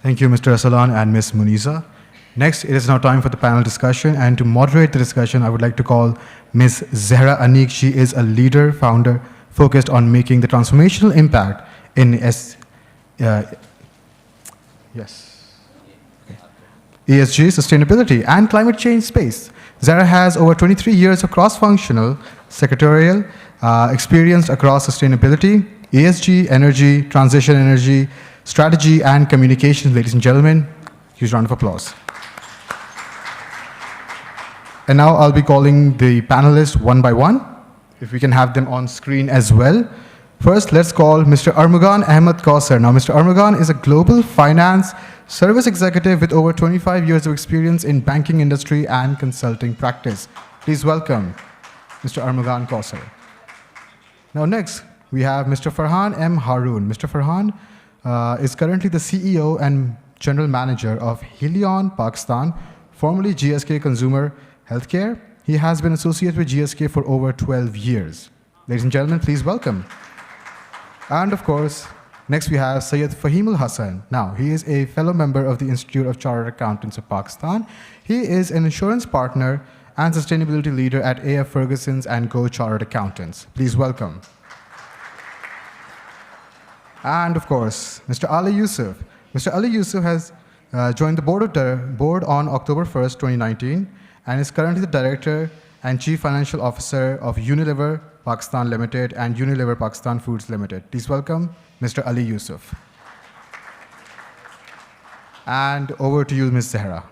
Thank you, Mr. Asalan and Ms. Muniza. Next, it is now time for the panel discussion, and to moderate the discussion, I would like to call Ms. Zehra Anik. She is a leader, founder, focused on making the transformational impact in ESG, sustainability, and climate change space. Zehra has over 23 years of cross-functional secretarial experience across sustainability, ESG, energy, transition energy, strategy, and communications. Ladies and gentlemen, huge round of applause. And now I'll be calling the panelists one by one, if we can have them on screen as well. First, let's call Mr. Armugan Ahmed Kausar. Now, Mr. Armugan is a global finance service executive with over 25 years of experience in banking industry and consulting practice. Please welcome Mr. Armugan Kausar. Now, next, we have Mr. Farhan M. Haroon. Mr. Farhan is currently the CEO and General Manager of Helion Pakistan, formerly GSK Consumer Healthcare. He has been associated with GSK for over 12 years. Ladies and gentlemen, please welcome. And of course, next we have Syed Fahimul Hassan. Now, he is a fellow member of the Institute of Chartered Accountants of Pakistan. He is an insurance partner and sustainability leader at A.F. Ferguson's and Go Chartered Accountants. Please welcome. And of course, Mr. Ali Yusuf. Mr. Ali Yusuf has joined the board on October 1st, 2019, and is currently the Director and Chief Financial Officer of Unilever Pakistan Limited and Unilever Pakistan Foods Limited. Please welcome Mr. Ali Yusuf. And over to you, Ms. Zehra.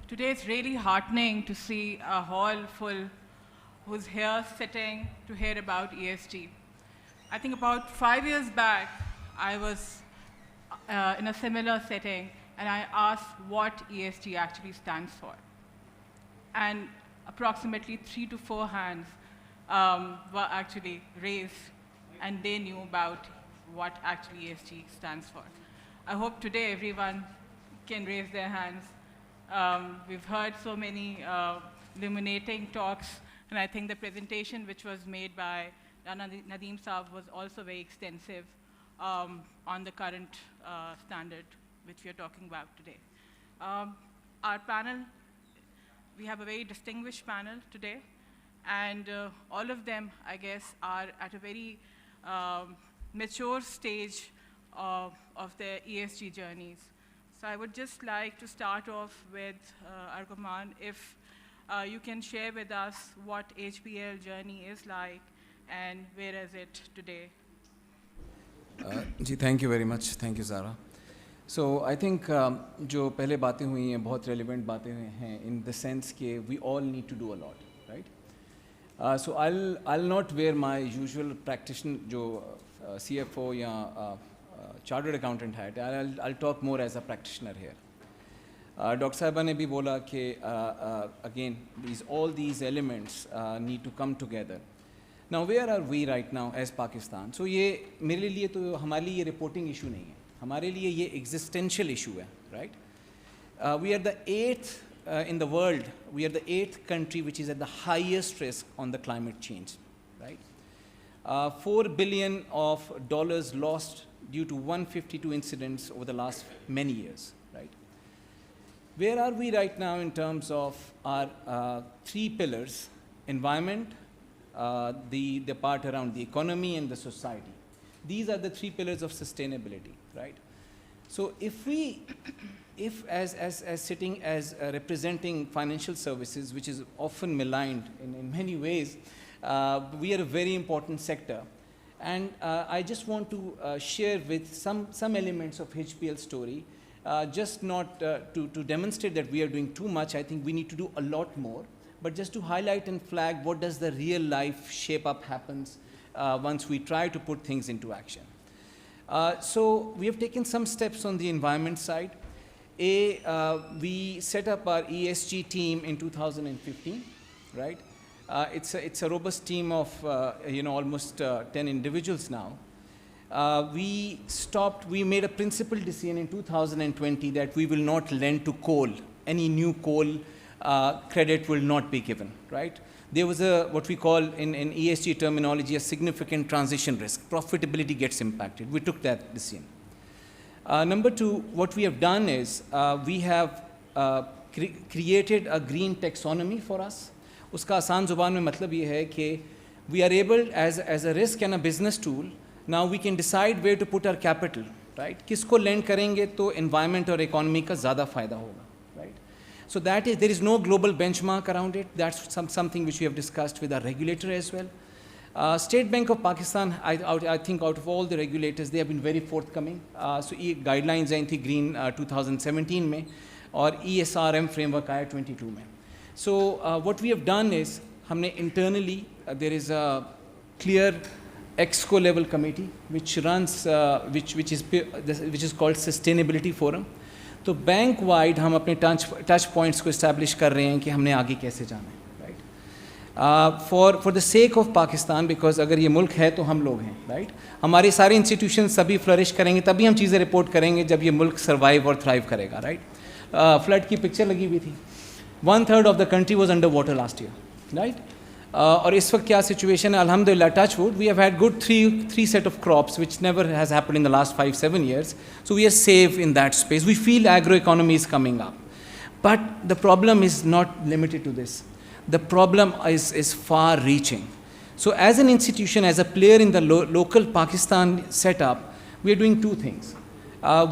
Today it's really heartening to see a hall full who's here sitting to hear about ESG. I think about 5 years back, I was in a similar setting, and I asked what ESG actually stands for. And approximately 3 to 4 hands were actually raised, and they knew about what actually ESG stands for. I hope today everyone can raise their hands. We've heard so many illuminating talks, and I think the presentation which was made by Nadeem Saab was also very extensive on the current standard which we are talking about today. Our panel, we have a very distinguished panel today, and all of them, I guess, are at a very mature stage of their ESG journeys. So I would just like to start off with Armugan, if you can share with us what HPL journey is like and where is it today? Thank you very much. Thank you, Zara. So I think जो पहले बातें हुई हैं बहुत relevant बातें हैं in the sense कि we all need to do a lot, right? So I'll not wear my usual practitioner जो CFO या chartered accountant hat. I'll talk more as a practitioner here. Dr. Saiba ने भी बोला कि again all these elements need to come together. Now where are we right now as Pakistan? So ये मेरे लिए तो हमारे लिए ये reporting issue नहीं है. हमारे लिए ये existential issue है, right? We are the 8th in the world. We are the 8th country which is at the highest risk on the climate change, right? $4 billion lost due to 152 incidents over the last many years, right? Where are we right now in terms of our 3 pillars: environment, the part around the economy and the society. These are the 3 pillars of sustainability, right? So if as sitting as representing financial services, which is often maligned in many ways, we are a very important sector. And I just want to share with some elements of HPL story, just not to demonstrate that we are doing too much. I think we need to do a lot more, but just to highlight and flag what does the real life shape up happens once we try to put things into action. So we have taken some steps on the environment side. We set up our ESG team in 2015, right? It's a robust team of almost 10 individuals now. We made a principled decision in 2020 that we will not lend to coal, any new coal credit will not be given, right? There was what we call in ESG terminology, a significant transition risk. Profitability gets impacted. We took that decision. Number two, what we have done is we have created a green taxonomy for us. उसका आसान ज़ुबान में मतलब ये है कि we are able as a risk and a business tool, now we can decide where to put our capital, right? किसको lend करेंगे तो environment और economy का ज़्यादा फ़ायदा होगा, right? So that is, there is no global benchmark around it. That's something which we have discussed with our regulator as well. State Bank of Pakistan, I think out of all the regulators, they have been very forthcoming. So ये guidelines आई थी Green 2017 में और ESRM framework आया 22 में. So what we have done is हमने internally there is a clear EXCO level committee which runs which is called Sustainability Forum. तो bank wide हम अपने टच पॉइंट्स को इस्टेब्लिश कर रहे हैं कि हमने आगे कैसे जाना है, right? For the sake of Pakistan, because अगर ये मुल्क है तो हम लोग हैं, राइट? हमारे सारे इंस्टीट्यूशन सभी फ्लरिश करेंगे तभी हम चीज़ें रिपोर्ट करेंगे जब ये मुल्क सर्वाइव और थ्राइव करेगा, राइट? फ्लड की पिक्चर लगी हुई थी. 1/3 of the country was under water last year, right? और इस वक्त क्या सिचुएशन है? अल्हम्दुलिल्लाह, touch wood, we have had good three set of crops which never has happened in the last 5-7 years. So we are safe in that space. We feel agroeconomy is coming up. But the problem is not limited to this. The problem is far reaching. So as an institution, as a player in the local Pakistan setup, we are doing two things.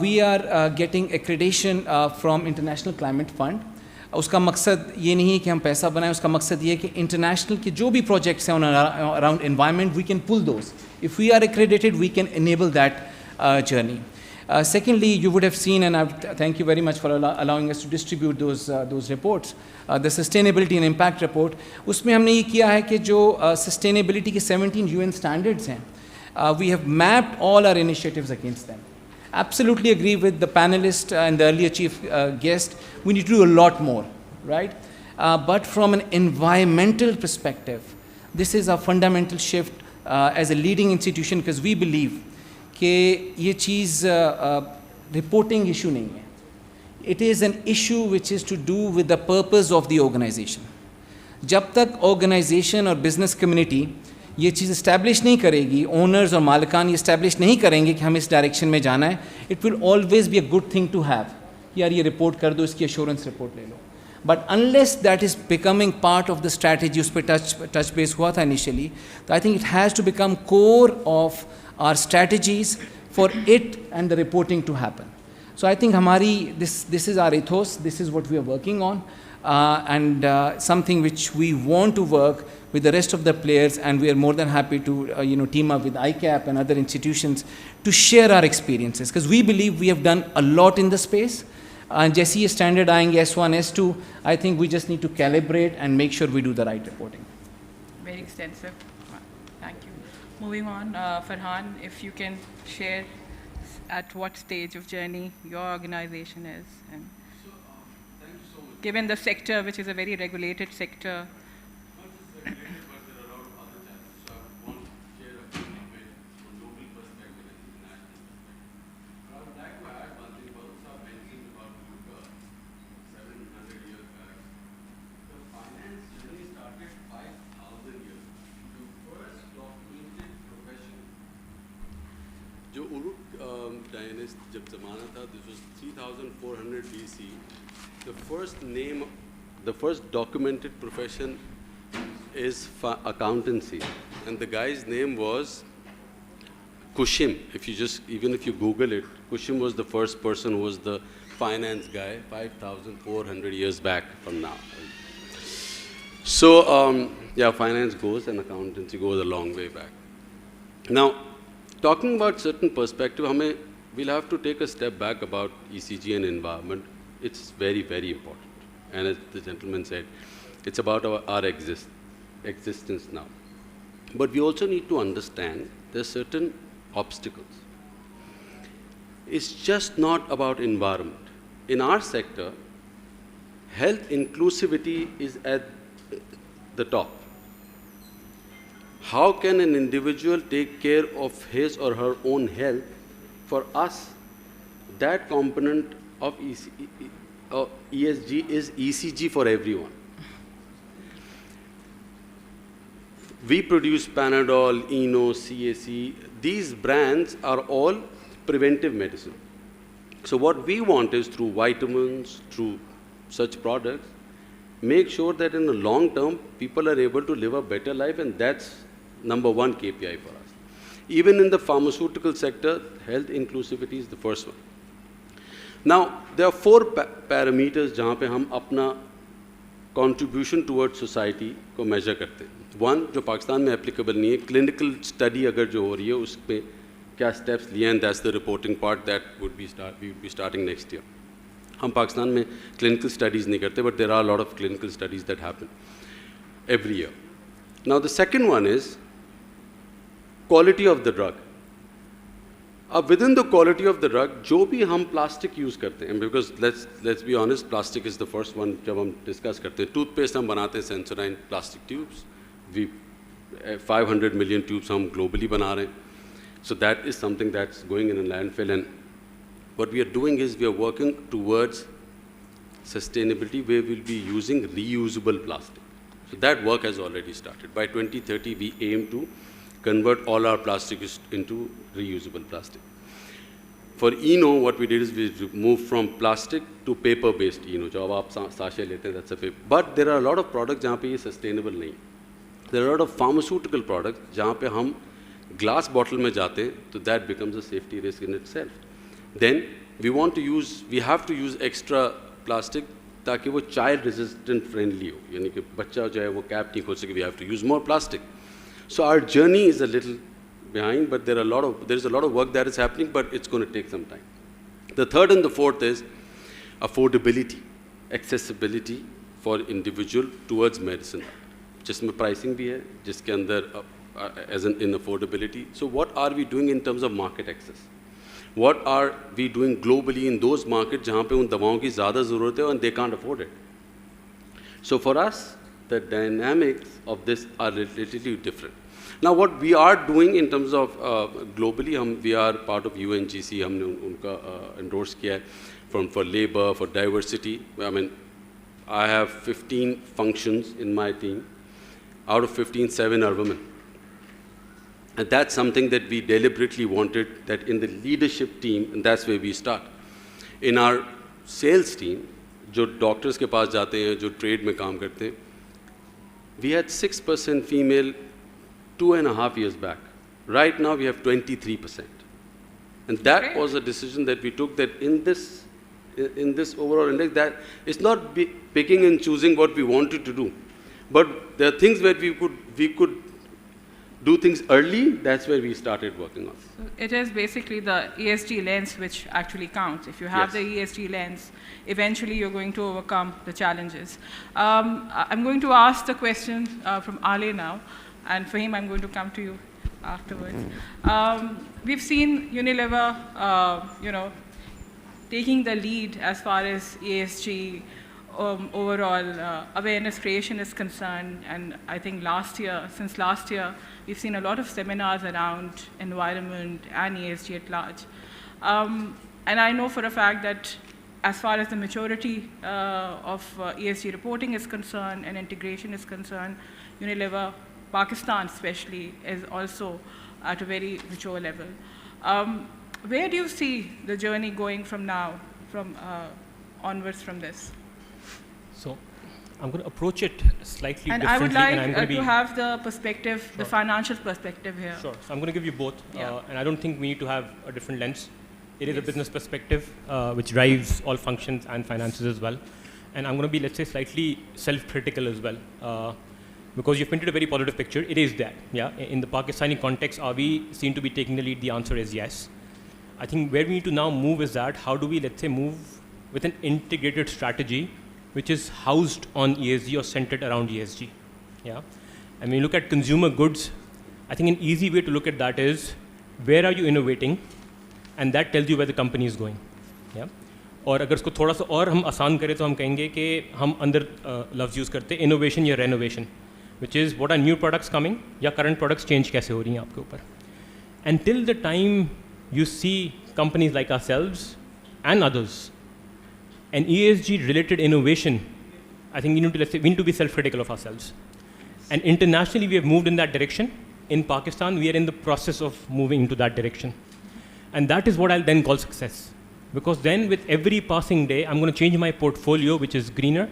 We are getting accreditation from International Climate Fund. उसका मकसद ये नहीं है कि हम पैसा बनाएं, उसका मकसद ये है कि इंटरनेशनल के जो भी प्रोजेक्ट्स हैं around environment, we can pull those. If we are accredited, we can enable that journey. Secondly, you would have seen, and thank you very much for allowing us to distribute those reports, the sustainability and impact report. उसमें हमने ये किया है कि जो sustainability के 17 UN standards हैं, we have mapped all our initiatives against them. Absolutely agree with the panelist and the earlier chief guest. We need to do a lot more, right? But from an environmental perspective, this is a fundamental shift as a leading institution, because we believe कि ये चीज़ reporting issue नहीं है. It is an issue which is to do with the purpose of the organization. जब तक organization और business community ये चीज़ establish नहीं करेगी, ओनर्स और मालिकान ये इस्टेब्लिश नहीं करेंगे कि हमें इस डायरेक्शन में जाना है, it will always be a good thing to have. यार ये रिपोर्ट कर दो, इसकी एश्योरेंस रिपोर्ट ले लो. But unless that is becoming part of the strategy, उस पर टच बेस हुआ था इनिशियली, तो I think it has to become core of our strategies for it and the reporting to happen. So I think हमारी this is our ethos, this is what we are working on, and something which we want to work with the rest of the players, and we are more than happy to team up with ICAP and other institutions to share our experiences, because we believe we have done a lot in the space. And जैसे ये standard आएंगे S1, S2, I think we just need to calibrate and make sure we do the right reporting. Very extensive. Thank you. Moving on, Farhan, if you can share at what stage of journey your organization is, and given the sector, which is a very regulated sector. जो Uruk डायनेस्ट जब ज़माना था, this was 3400 BC. The first documented profession is accountancy, and the guy's name was Kushim. Even if you Google it, Kushim was the first person who was the finance guy 5,400 years back from now. So yeah, finance goes and accountancy goes a long way back. Now, talking about certain perspective, we'll have to take a step back about ECG and environment. It's very, very important. And as the gentleman said, it's about our existence now. But we also need to understand there's certain obstacles. It's just not about environment. In our sector, health inclusivity is at the top. How can an individual take care of his or her own health? For us, that component of ESG is ECG for everyone. We produce Panadol, Eno, CAC. These brands are all preventive medicine. So what we want is through vitamins, through such products, make sure that in the long term, people are able to live a better life, and that's number one KPI for us. Even in the pharmaceutical sector, health inclusivity is the first one. Now, there are four parameters जहाँ पे हम अपना contribution towards society को measure करते हैं. One, जो पाकिस्तान में applicable नहीं है, clinical study अगर जो हो रही है, उस पे क्या steps लिए, and that's the reporting part that we would be starting next year. हम पाकिस्तान में clinical studies नहीं करते, but there are a lot of clinical studies that happen every year. Now, the second one is quality of the drug. अब within the quality of the drug, जो भी हम plastic use करते हैं, because let's be honest, plastic is the first one जब हम discuss करते हैं. Toothpaste हम बनाते हैं Sensodyne plastic tubes. We 500 million tubes हम globally बना रहे हैं. So that is something that's going in a landfill, and what we are doing is we are working towards sustainability where we'll be using reusable plastic. So that work has already started. By 2030, we aim to convert all our plastic into reusable plastic. For Eno, what we did is we moved from plastic to paper-based Eno. जो अब आप sachet लेते हैं, that's a paper. But there are a lot of products जहाँ पे ये sustainable नहीं. There are a lot of pharmaceutical products जहाँ पे हम glass bottle में जाते हैं, so that becomes a safety risk in itself. Then we have to use extra plastic ताकि वो child resistant friendly हो, यानी कि बच्चा जो है वो cap नहीं खोल सके, we have to use more plastic. So our journey is a little behind, but there is a lot of work that is happening, but it's going to take some time. The third and the fourth is affordability, accessibility for individual towards medicine, जिसमें pricing भी है, जिसके अंदर as in affordability. So what are we doing in terms of market access? What are we doing globally in those markets जहाँ पे उन दवाओं की ज़्यादा ज़रूरत है and they can't afford it? So for us, the dynamics of this are relatively different. Now, what we are doing in terms of globally, we are part of UNGC. हमने उनका endorse किया है for labor, for diversity. I mean, I have 15 functions in my team. Out of 15, 7 are women. And that's something that we deliberately wanted, that in the leadership team, and that's where we start. In our sales team, जो doctors के पास जाते हैं, जो trade में काम करते हैं, we had 6% female 2.5 years back. Right now, we have 23%. And that was a decision that we took, that in this overall index, that it's not picking and choosing what we wanted to do. But there are things where we could do things early. That's where we started working on. So it is basically the ESG lens which actually counts. If you have the ESG lens, eventually you're going to overcome the challenges. I'm going to ask the question from Ale now, and for him I'm going to come to you afterwards. We've seen Unilever, taking the lead as far as ESG overall awareness creation is concerned, and I think since last year, we've seen a lot of seminars around environment and ESG at large. And I know for a fact that as far as the maturity of ESG reporting is concerned and integration is concerned, Unilever, Pakistan especially, is also at a very mature level. Where do you see the journey going from now, onwards from this? So I'm going to approach it slightly and differently. I would like and I'm to have the perspective, Sure. the financial perspective here. Sure. So I'm going to give you both. Yeah. And I don't think we need to have a different lens. It is a business perspective which drives all functions and finances as well. And I'm going to be, let's say, slightly self-critical as well. Because you've painted a very positive picture. It is that. Yeah. In the Pakistani context, are we seen to be taking the lead? The answer is yes. I think where we need to now move is that how do we, let's say, move with an integrated strategy which is housed on ESG or centered around ESG. Yeah. And when you look at consumer goods, I think an easy way to look at that is where are you innovating, and that tells you where the company is going. Yeah. और अगर इसको थोड़ा सा और हम आसान करें तो हम कहेंगे कि हम अंदर लफ्ज़ यूज़ करते हैं इनोवेशन या renovation, which is what are new products coming या current products change कैसे हो रही हैं आपके ऊपर. Until the time you see companies like ourselves and others And ESG related innovation, I think we need to be self-critical of ourselves. And internationally, we have moved in that direction. In Pakistan, we are in the process of moving into that direction. And that is what I'll then call success. Because then with every passing day, I'm going to change my portfolio, which is greener.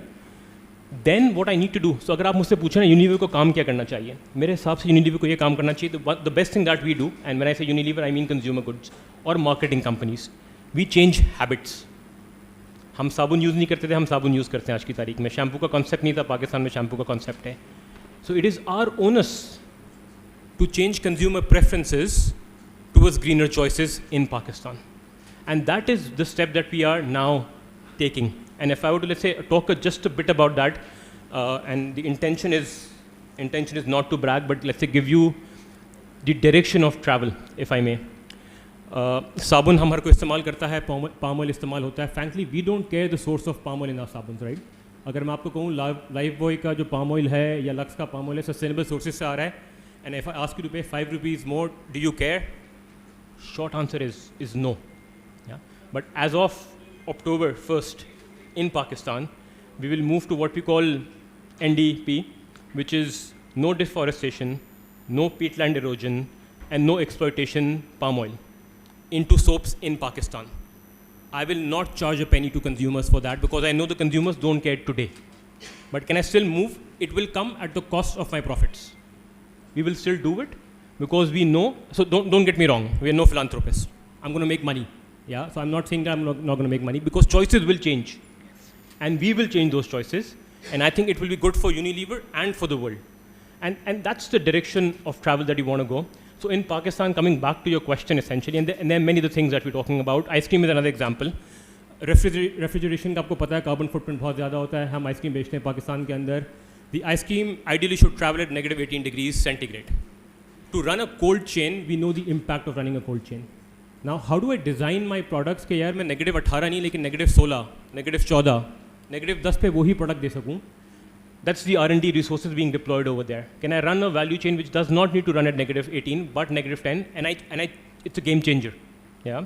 Then what I need to do, so अगर आप मुझसे पूछें ना Unilever को काम क्या करना चाहिए, मेरे हिसाब से Unilever को ये काम करना चाहिए, the best thing that we do, and when I say Unilever, I mean consumer goods or marketing companies, we change habits. हम साबुन यूज़ नहीं करते थे, हम साबुन यूज़ करते हैं आज की तारीख में. शैम्पू का कॉन्सेप्ट नहीं था, पाकिस्तान में शैम्पू का कॉन्सेप्ट है. So it is our onus to change consumer preferences towards greener choices in Pakistan. And that is the step that we are now taking. And if I were to, let's say, talk just a bit about that, and the intention is not to brag, but let's say give you the direction of travel, if I may. साबुन हम हर कोई इस्तेमाल करता है, palm oil इस्तेमाल होता है. Frankly, we don't care the source of palm oil in our sabons, right? अगर मैं आपको कहूँ Lifebuoy का जो palm oil है या Lux का palm oil है, sustainable sources से आ रहा है, and if I ask you to pay 5 rupees more, do you care? Short answer is no. Yeah? But as of October 1st, in Pakistan, we will move to what we call NDP, which is no deforestation, no peatland erosion, and no exploitation palm oil into soaps in Pakistan. I will not charge a penny to consumers for that because I know the consumers don't care today. But can I still move? It will come at the cost of my profits. We will still do it because we know, so don't get me wrong, we are no philanthropists. I'm going to make money. Yeah, so I'm not saying that I'm not going to make money because choices will change. And we will change those choices. And I think it will be good for Unilever and for the world. And that's the direction of travel that you want to go. So in Pakistan, coming back to your question essentially, and there are many other things that we're talking about. Ice cream is another example. Refrigeration का आपको पता है carbon footprint बहुत ज़्यादा होता है. हम ice cream बेचते हैं पाकिस्तान के अंदर. The ice cream ideally should travel at negative 18 degrees centigrade. To run a cold chain, we know the impact of running a cold chain. Now, how do I design my products कि यार मैं negative 18 नहीं लेकिन negative 16, negative 14, negative 10 पे वही product दे सकूँ? That's the R&D resources being deployed over there. Can I run a value chain which does not need to run at negative 18 but negative 10? And it's a game changer. Yeah.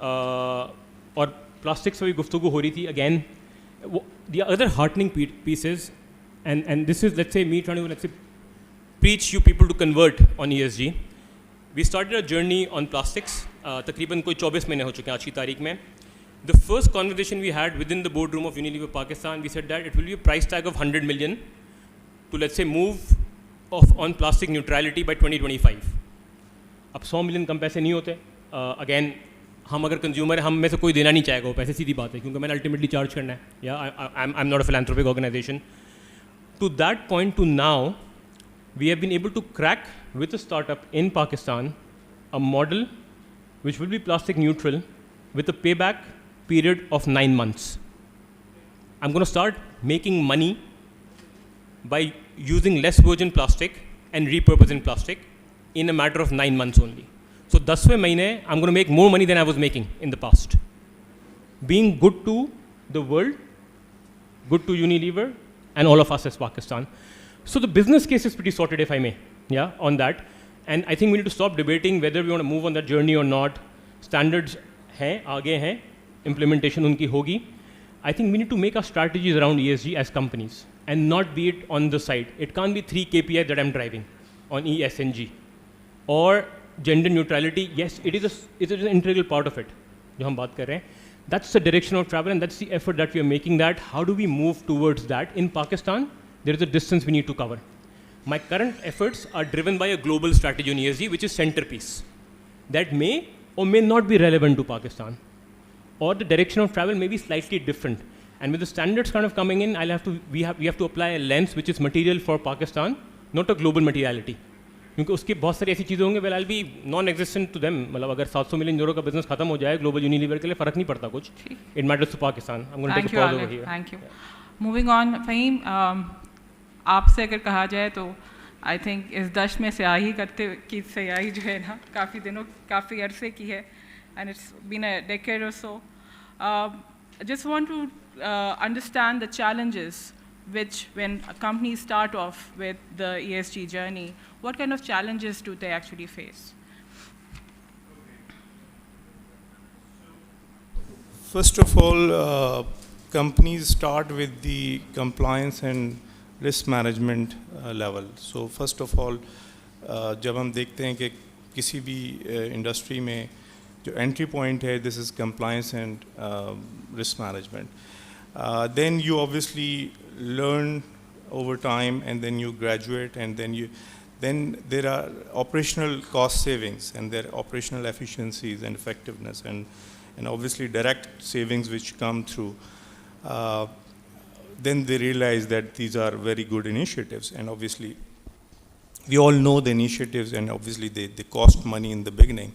और plastics से भी गुफ्तगू हो रही थी. Again, the other heartening piece is, and this is, let's say, me trying to, preach you people to convert on ESG. We started a journey on plastics. तकरीबन कोई 24 महीने हो चुके हैं आज की तारीख में. The first conversation we had within the boardroom of Unilever Pakistan, we said that it will be a price tag of 100 million to, let's say, move on plastic neutrality by 2025. अब 100 million कम पैसे नहीं होते. Again, हम अगर consumer हैं, हम में से कोई देना नहीं चाहेगा वो पैसे, सीधी बात है, क्योंकि मैंने ultimately charge करना है. Yeah, I'm not a philanthropic organization. To that point to now, we have been able to crack with a startup in Pakistan a model which will be plastic neutral with a payback period of 9 months. I'm going to start making money by using less virgin plastic and repurposing plastic in a matter of 9 months only. So 10वें महीने, I'm going to make more money than I was making in the past. Being good to the world, good to Unilever, and all of us as Pakistan. So the business case is pretty sorted, if I may, yeah, on that. And I think we need to stop debating whether we want to move on that journey or not. Standards हैं, आगे हैं, implementation उनकी होगी. I think we need to make our strategies around ESG as companies and not be it on the side. It can't be 3 KPI that I'm driving on ESG. Or gender neutrality, yes, it is an integral part of it, जो हम बात कर रहे हैं. That's the direction of travel and that's the effort that we are making. That how do we move towards that? In Pakistan, there is a distance we need to cover. My current efforts are driven by a global strategy on ESG, which is centerpiece. That may or may not be relevant to Pakistan. Or the direction of travel may be slightly different. And with the standards kind of coming in, we have to apply a lens which is material for Pakistan, not a global materiality. क्योंकि उसकी बहुत सारी ऐसी चीज़ें होंगी, well, I'll be non-existent to them. मतलब अगर 700 million euro का business खत्म हो जाए, global Unilever के लिए फ़र्क नहीं पड़ता कुछ. It matters to Pakistan. I'm going to take a pause over here. Thank you. Moving on, Fahim, आपसे अगर कहा जाए तो I think इस दश में स्याही करते की स्याही जो है ना काफ़ी अरसे की है, and it's been a decade or so. I just want to understand the challenges which when companies start off with the ESG journey, what kind of challenges do they actually face? First of all, companies start with the compliance and risk management level. So first of all, जब हम देखते हैं कि किसी भी industry में जो entry point है, this is compliance and risk management. Then you obviously learn over time, and then you graduate, and then there are operational cost savings, and there are operational efficiencies and effectiveness, and obviously direct savings which come through. Then they realize that these are very good initiatives, and obviously we all know the initiatives, and obviously they cost money in the beginning,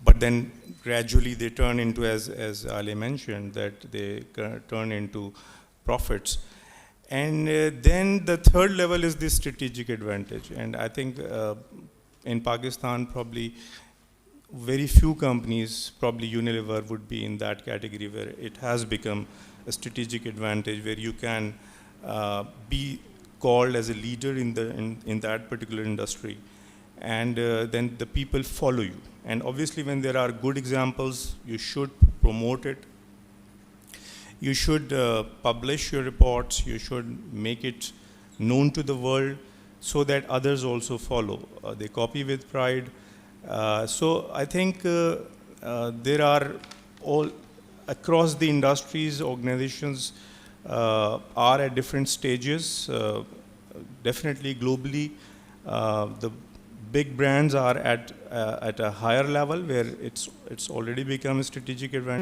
but then gradually they turn into, as Ali mentioned, that they turn into profits. And then the third level is the strategic advantage. And I think in Pakistan, probably very few companies, probably Unilever would be in that category, where it has become a strategic advantage, where you can be called as a leader in that particular industry. And then the people follow you. And obviously when there are good examples, you should promote it. You should publish your reports. You should make it known to the world so that others also follow. They copy with pride. So I think there are all across the industries, organizations are at different stages. Definitely globally, the big brands are at a higher level where it's already become a strategic advantage.